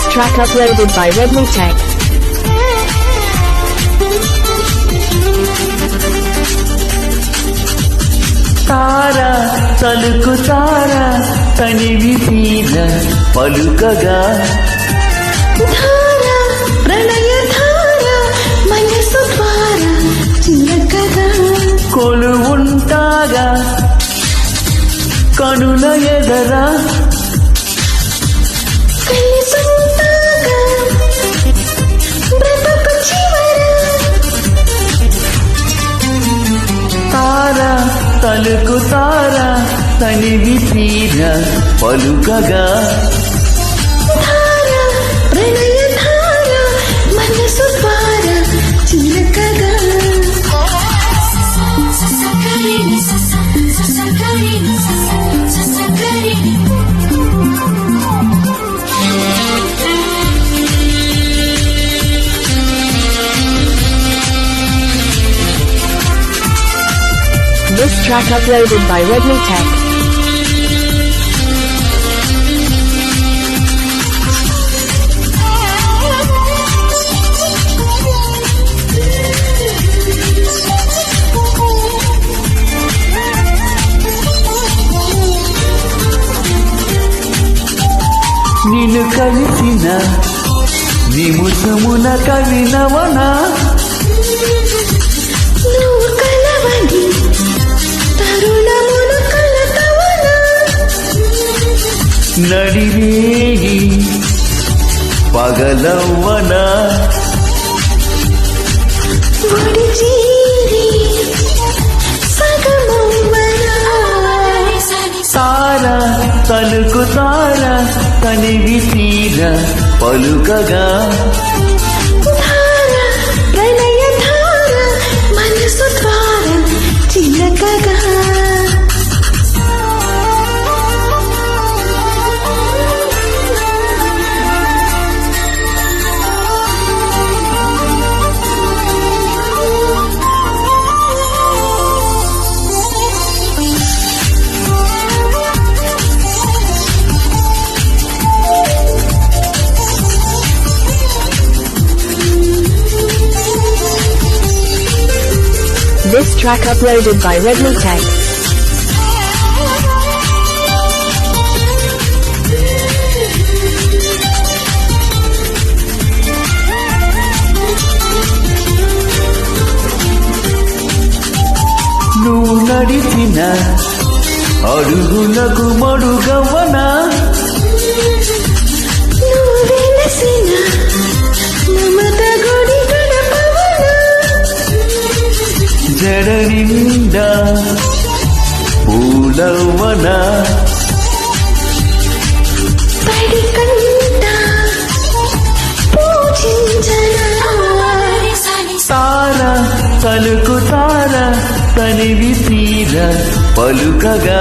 track uploaded by Redmi Tech. తారా తలుకు తారా తనివి తీర పలుకగా ధారా ప్రణయ ధారా మనసు ద్వారా చిలకగా కొలువుంటాగా కనుల ఎదరా కలిసుంటాగా బ్రతుకు చివర తారా తలుకు తారా తనివి తీర పలుకగా ధారా ప్రణయ ధారా మనసు ద్వారా చిలకగా This track uploaded by Redmi Tech. నిన్ను కలిసిన నిముసమున కవినవనా నువ్వు కలవని తరుణమును కలతవనా నడివేయి పగలవ్వనా ఒడి చీరి సగమవ్వనా తారా తలుకు తారా తనివి తీర పలుకగా ధారా ప్రణయ ధారా మనసు ద్వారా చిలకగా This track uploaded by Redmi Tech. నువ్వు నడిచిన అడుగులకు మడుగవ్వనా నువ్వు వెలసిన మమత గుడి గడపవనా జడ నిండా పూలవ్వనా పడి కంట పూజించనా తారా తలుకు తారా తనివి తీర పలుకగా